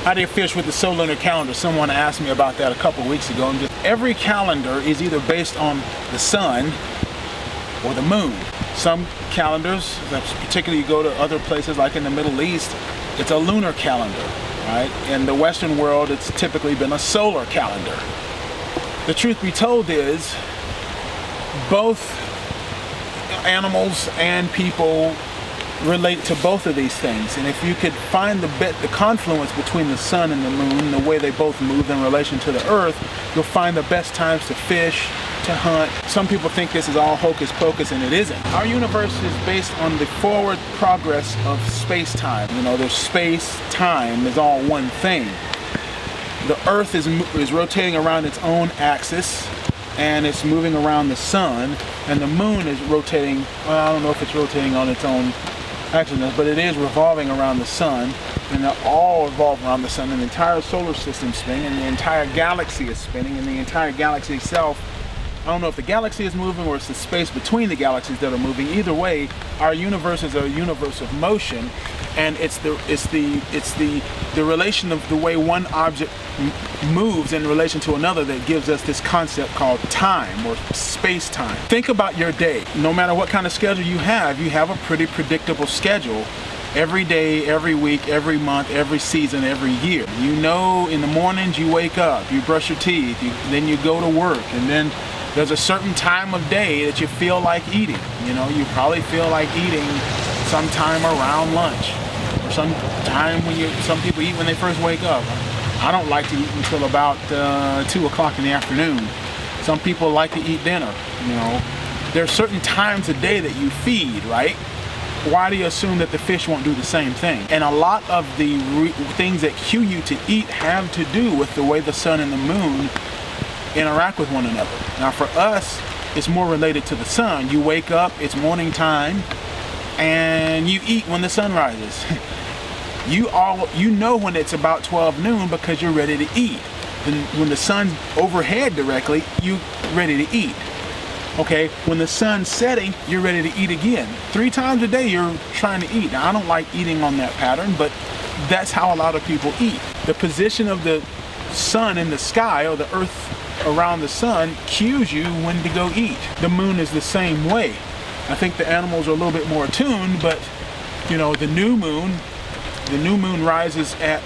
How do you fish with the Solunar Calendar? Someone asked me about that a couple weeks ago. And every calendar is either based on the sun or the moon. Some calendars, particularly you go to other places like in the Middle East, it's a lunar calendar, right? In the Western world, it's typically been a solar calendar. The truth be told is, both animals and people relate to both of these things, and if you could find the confluence between the sun and the moon, the way they both move in relation to the earth, you'll find the best times to fish, to hunt. Some people think this is all hocus pocus, and it isn't. Our universe is based on the forward progress of space-time. You know, there's space-time is all one thing. The earth is rotating around its own axis, and it's moving around the sun, and the moon is rotating, well, I don't know if it's rotating on its own axis, but it is revolving around the sun, and they all revolve around the sun, and the entire solar system is spinning, and the entire galaxy is spinning, and the entire galaxy itself, I don't know if the galaxy is moving or it's the space between the galaxies that are moving. Either way, our universe is a universe of motion, and it's the relation of the way one object moves in relation to another that gives us this concept called time or space-time. Think about your day. No matter what kind of schedule you have a pretty predictable schedule. Every day, every week, every month, every season, every year. You know, in the mornings you wake up, you brush your teeth, then you go to work, and then there's a certain time of day that you feel like eating. You know, you probably feel like eating sometime around lunch, or some time when some people eat when they first wake up. I don't like to eat until about 2 o'clock in the afternoon. Some people like to eat dinner. You know, there are certain times of day that you feed, right? Why do you assume that the fish won't do the same thing? And a lot of the things that cue you to eat have to do with the way the sun and the moon interact with one another. Now for us, it's more related to the sun. You wake up, it's morning time, and you eat when the sun rises. You know when it's about 12 noon because you're ready to eat. And when the sun's overhead directly, you're ready to eat. Okay, when the sun's setting, you're ready to eat again. 3 times a day you're trying to eat. Now I don't like eating on that pattern, but that's how a lot of people eat. The position of the sun in the sky, or the earth around the sun, cues you when to go eat. The moon is the same way. I think the animals are a little bit more attuned, but you know, the new moon rises at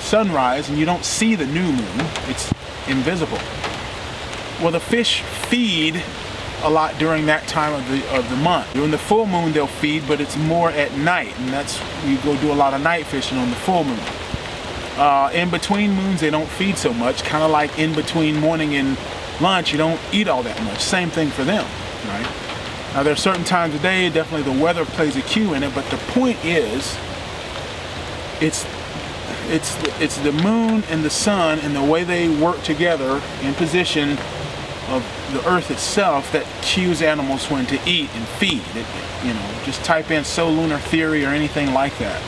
sunrise, and you don't see the new moon. It's invisible. Well, the fish feed a lot during that time of the month. During the full moon they'll feed, but it's more at night, and that's, you go do a lot of night fishing on the full moon. In between moons they don't feed so much, kind of like in between morning and lunch you don't eat all that much. Same thing for them, right? Now there are certain times of day, definitely the weather plays a cue in it, but the point is, it's the moon and the sun and the way they work together in position of the earth itself that cues animals when to eat and feed. You know, just type in Solunar theory or anything like that.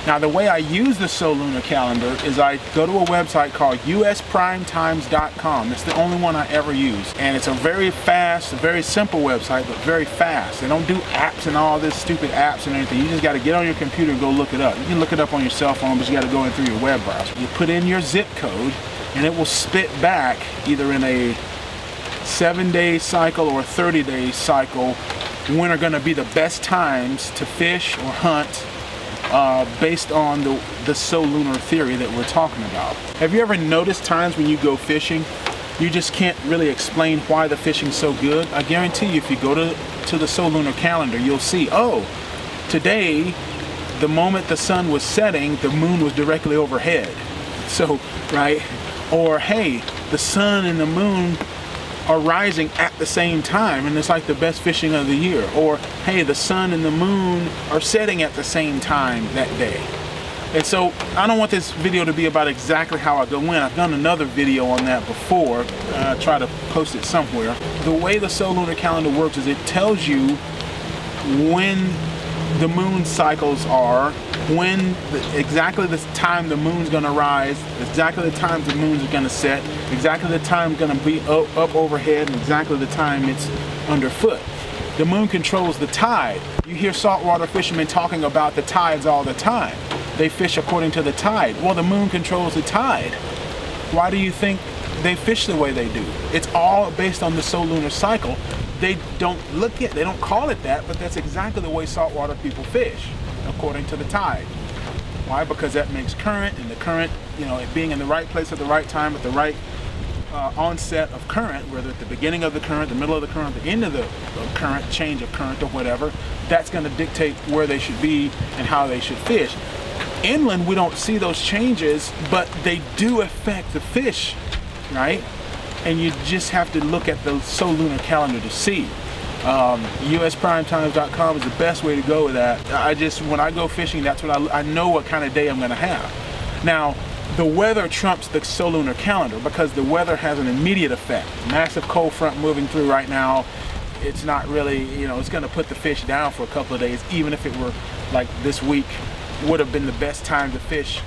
Now the way I use the Solunar Calendar is I go to a website called US PrimeTimes.com. It's the only one I ever use, and it's a very fast, a very simple website, but very fast. They don't do apps and all this stupid apps and anything. You just got to get on your computer and go look it up. You can look it up on your cell phone, but you got to go in through your web browser. You put in your zip code, and it will spit back either in a 7-day cycle or a 30-day cycle when are going to be the best times to fish or hunt, based on the Solunar theory that we're talking about. Have you ever noticed times when you go fishing, you just can't really explain why the fishing's so good? I guarantee you, if you go to the Solunar Calendar, you'll see, oh, today, the moment the sun was setting, the moon was directly overhead. So, right? Or, hey, the sun and the moon are rising at the same time, and it's like the best fishing of the year. Or, hey, the sun and the moon are setting at the same time that day. And so I don't want this video to be about exactly how I go in. I've done another video on that before. Try to post it somewhere. The way the Solunar Calendar works is it tells you when the moon cycles are, when exactly the time the moon's going to rise, exactly the time the moon's going to set, exactly the time it's going to be up overhead, and exactly the time it's underfoot. The moon controls the tide. You hear saltwater fishermen talking about the tides all the time. they fish according to the tide. Well, the moon controls the tide. Why do you think they fish the way they do? It's all based on the solunar cycle. They don't call it that, but that's exactly the way saltwater people fish, according to the tide. Why? Because that makes current, and the current, it being in the right place at the right time, at the right onset of current, whether at the beginning of the current, the middle of the current, the end of the current, change of current or whatever, that's going to dictate where they should be and how they should fish. Inland, we don't see those changes, but they do affect the fish, right? And you just have to look at the Solunar Calendar to see. US PrimeTimes.com is the best way to go with that. When I go fishing, that's what I know what kind of day I'm going to have. Now, the weather trumps the Solunar Calendar because the weather has an immediate effect. Massive cold front moving through right now. It's not really, it's going to put the fish down for a couple of days, even if it were like this week would have been the best time to fish,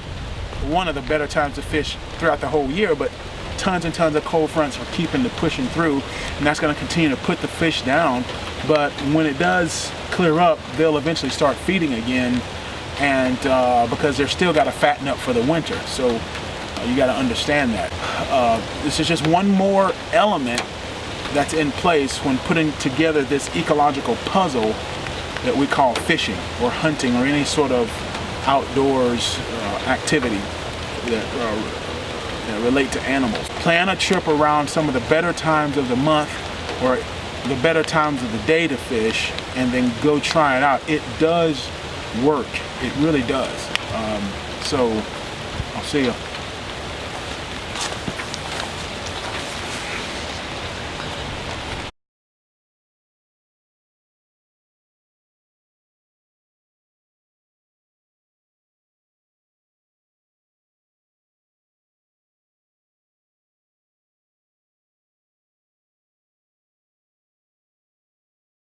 one of the better times to fish throughout the whole year, but tons and tons of cold fronts are keeping the pushing through, and that's going to continue to put the fish down. But when it does clear up, they'll eventually start feeding again, and because they're still got to fatten up for the winter. So you got to understand that. This is just one more element that's in place when putting together this ecological puzzle that we call fishing or hunting or any sort of outdoors activity that relate to animals. Plan a trip around some of the better times of the month or the better times of the day to fish, and then go try it out. It does work. It really does. So I'll see you.